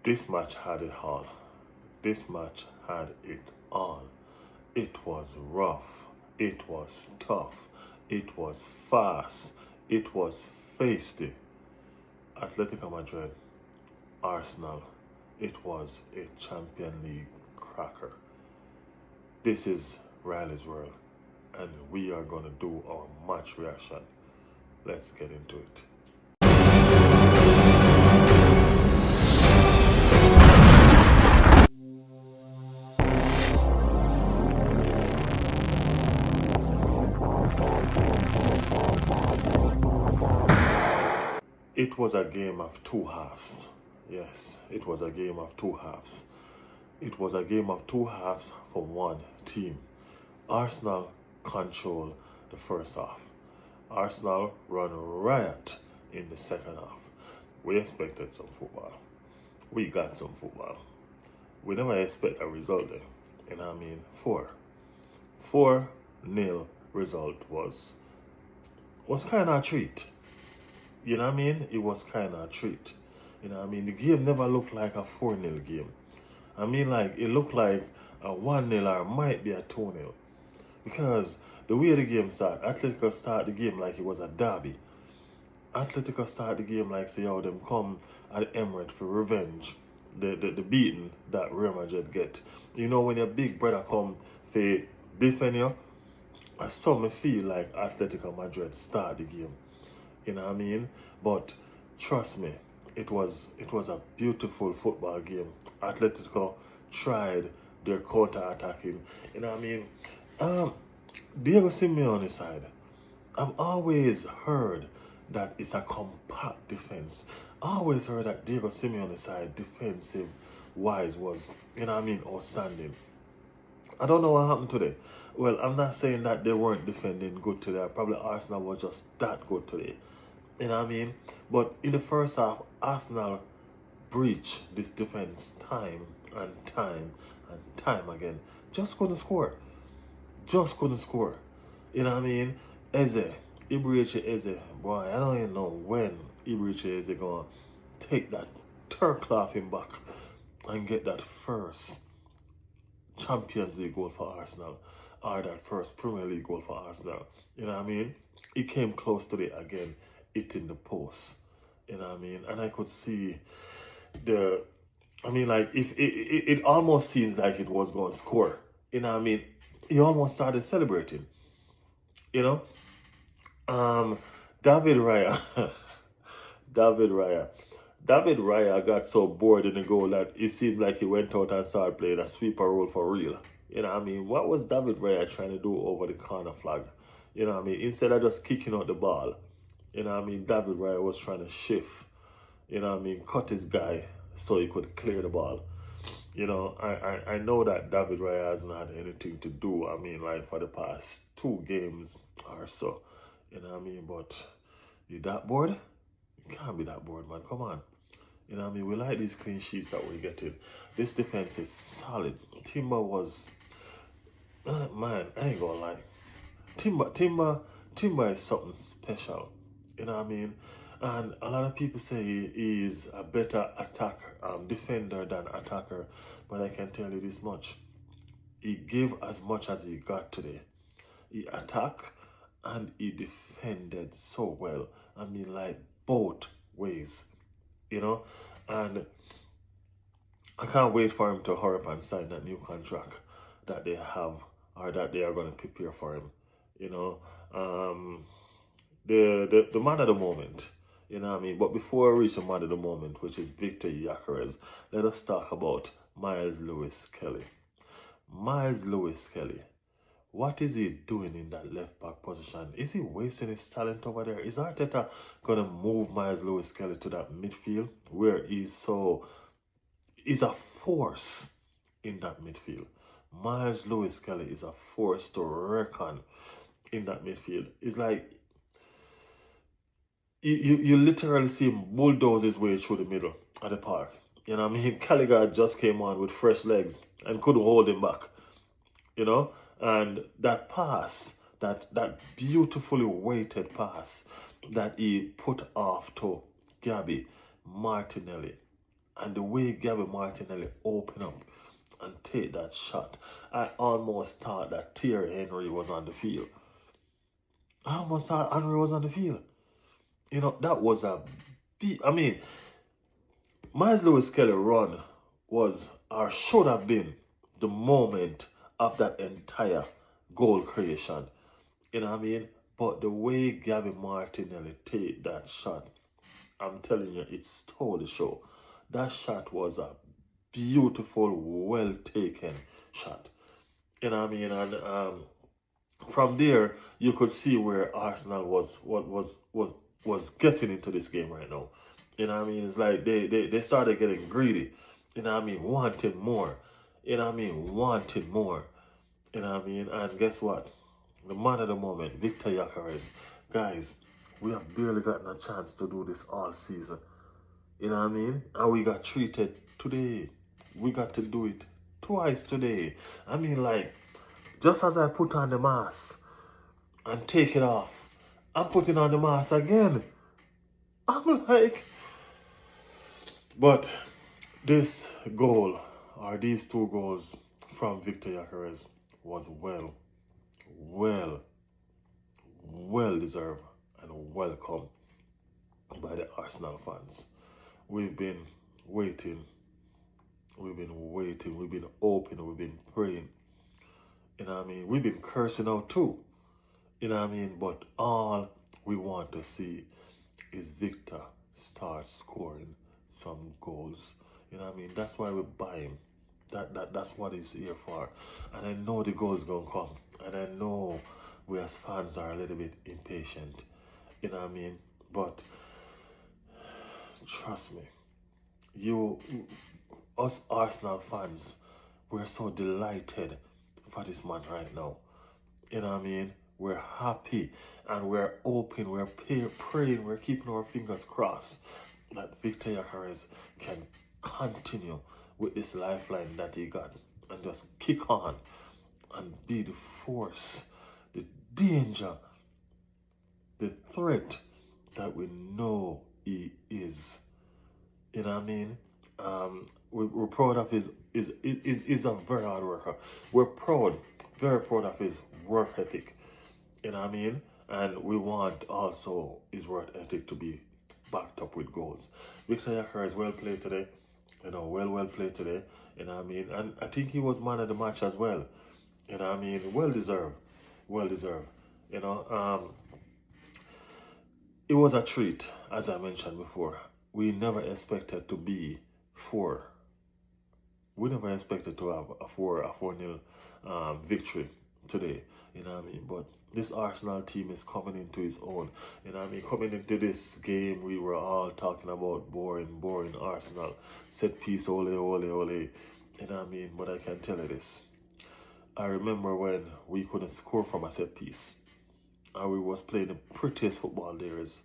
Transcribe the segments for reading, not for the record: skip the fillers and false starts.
This match had it all. This match had it all. It was rough. It was tough. It was fast. It was feisty. Atletico Madrid, Arsenal. It was a Champion League cracker. This is Riley's World, and we are going to do our match reaction. Let's get into it. It was a game of two halves. Yes, it was a game of two halves. It was a game of two halves for one team. Arsenal controlled the first half. Arsenal run riot in the second half. We expected some football. We got some football. We never expect a result there. You know what I mean? 4-0 result was kind of a treat. You know what I mean? It was kind of a treat. You know what I mean? The game never looked like a 4-0 game. I mean, like, it looked like a 1-0 or might be a 2-0. Because the way the game started, Atletico started the game like it was a derby. Atletico started the game like, say, how them come at the Emirates for revenge. The beating that Real Madrid get. You know, when your big brother come for defend you, I saw me feel like Atletico Madrid start the game. You know what I mean? But trust me, it was a beautiful football game. Atletico tried their counter-attacking. You know what I mean? Diego Simeone's side, I've always heard that it's a compact defense. I always heard that Diego Simeone's side, defensive-wise, was, you know what I mean, outstanding. I don't know what happened today. Well, I'm not saying that they weren't defending good today. Probably Arsenal was just that good today. You know what I mean? But in the first half, Arsenal breached this defense time and time again. Just couldn't score. Just couldn't score. You know what I mean? Emirates Eze, boy, I don't even know when Emirates Eze gonna take that Turk off him back and get that first Champions League goal for Arsenal, or that first Premier League goal for Arsenal. You know what I mean? It came close to it again, hitting the post. You know what I mean? And I could see like, if it almost seems like it was going to score. You know what I mean? He almost started celebrating. You know? David Raya. David Raya got so bored in the goal that it seemed like he went out and started playing a sweeper role for real. You know what I mean? What was David Raya trying to do over the corner flag? You know what I mean? Instead of just kicking out the ball, you know what I mean? David Raya was trying to shift, you know what I mean? Cut his guy so he could clear the ball. You know, I know that David Raya hasn't had anything to do, I mean, like, for the past 2 games or so. You know what I mean? But you that bored? You can't be that bored, man. Come on. You know what I mean? We like these clean sheets that we're getting. This defense is solid. Timber was... man, I ain't gonna lie. Timber is something special. You know what I mean? And a lot of people say he is a better defender than attacker. But I can tell you this much. He gave as much as he got today. He attacked and he defended so well. I mean, like, both ways. You know? And I can't wait for him to hurry up and sign that new contract that they have, or that they are going to prepare for him. You know? The man of the moment. You know what I mean? But before I reach the man of the moment, which is Victor Gyökeres, let us talk about Myles Lewis-Kelly. Myles Lewis-Kelly, what is he doing in that left back position? Is he wasting his talent over there? Is Arteta going to move Myles Lewis-Kelly to that midfield where he's a force in that midfield? Myles Lewis-Kelly is a force to reckon in that midfield. It's like you literally see him bulldoze his way through the middle of the park. You know what I mean? Callagher just came on with fresh legs and couldn't hold him back. You know? And that pass, that beautifully weighted pass that he put off to Gabby Martinelli. And the way Gabby Martinelli opened up and take that shot, I almost thought that Thierry Henry was on the field. I almost thought Henry was on the field. You know, that was a beat. I mean, Miles Lewis Kelly run was or should have been the moment of that entire goal creation. You know what I mean? But the way Gabby Martinelli take that shot, I'm telling you, it stole the show. That shot was a beautiful, well taken shot. You know what I mean? And from there, you could see where Arsenal was getting into this game right now. You know what I mean? It's like they started getting greedy. You know what I mean? Wanting more. You know what I mean? Wanting more. You know what I mean? And guess what? The man of the moment, Victor Gyökeres. Guys, we have barely gotten a chance to do this all season. You know what I mean? And we got treated today. We got to do it twice today. I mean, like, just as I put on the mask and take it off, I'm putting on the mask again. I'm like, but this goal, or these two goals from Victor Gyökeres was well deserved and welcome by the Arsenal fans. We've been waiting, we've been hoping, we've been praying. You know what I mean? We've been cursing out too. You know what I mean? But all we want to see is Victor start scoring some goals. You know what I mean? That's why we buy him. That's what he's here for. And I know the goals gonna come. And I know we as fans are a little bit impatient. You know what I mean? But trust me, us Arsenal fans, we're so delighted for this man right now. You know what I mean? We're happy and we're open, we're praying, we're keeping our fingers crossed that Victor Gyökeres can continue with this lifeline that he got and just kick on and be the force, the danger, the threat that we know he is. You know what I mean? We're proud of his a very hard worker. We're very proud of his work ethic. You know what I mean? And we want also his work ethic to be backed up with goals. Victor Gyökeres well played today. You know, well played today. You know what I mean? And I think he was man of the match as well. You know what I mean? Well deserved. You know, it was a treat, as I mentioned before. We never expected to be four. We never expected to have a 4-0 victory today. You know what I mean? But this Arsenal team is coming into its own. You know what I mean? Coming into this game, we were all talking about boring Arsenal. Set piece, ole. You know what I mean? But I can tell you this. I remember when we couldn't score from a set piece. And we was playing the prettiest football there is.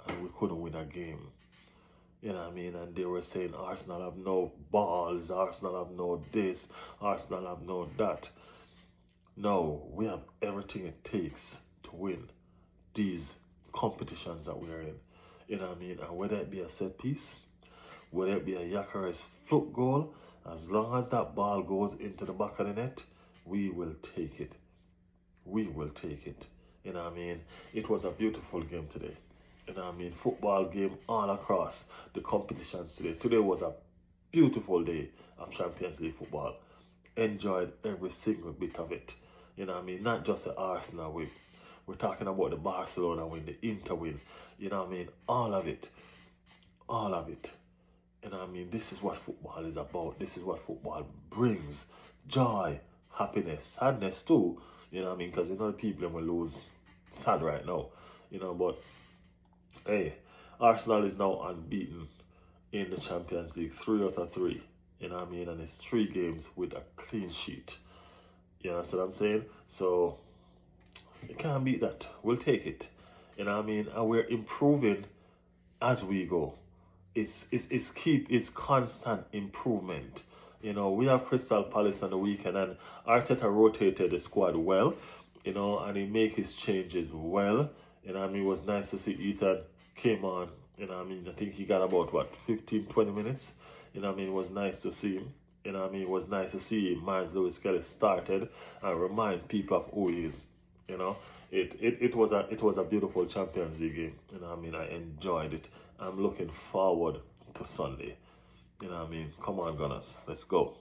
And we couldn't win a game. You know what I mean? And they were saying Arsenal have no balls, Arsenal have no this, Arsenal have no that. No, we have everything it takes to win these competitions that we are in. You know what I mean? And whether it be a set piece, whether it be a Gyökeres foot goal, as long as that ball goes into the back of the net, we will take it. We will take it. You know what I mean? It was a beautiful game today. You know what I mean? Football game all across the competitions today. Today was a beautiful day of Champions League football. Enjoyed every single bit of it. You know what I mean? Not just the Arsenal win. We're talking about the Barcelona win, the Inter win. You know what I mean? All of it. All of it. You know what I mean? This is what football is about. This is what football brings. Joy, happiness, sadness too. You know what I mean? Because you know the people will lose sad right now. You know, but hey, Arsenal is now unbeaten in the Champions League, 3 out of 3. You know what I mean? And it's 3 games with a clean sheet. You know what I'm saying? So you can't beat that. We'll take it. You know what I mean? And we're improving as we go. It's constant improvement. You know, we have Crystal Palace on the weekend, and Arteta rotated the squad well. You know, and he made his changes well. You know what I mean? It was nice to see Ethan came on. You know what I mean? I think he got about, 15, 20 minutes. You know what I mean? It was nice to see him. You know what I mean? It was nice to see Miles Lewis Kelly started and remind people of who he is. You know, it was a beautiful Champions League game. You know what I mean? I enjoyed it. I'm looking forward to Sunday. You know what I mean? Come on, Gunners. Let's go.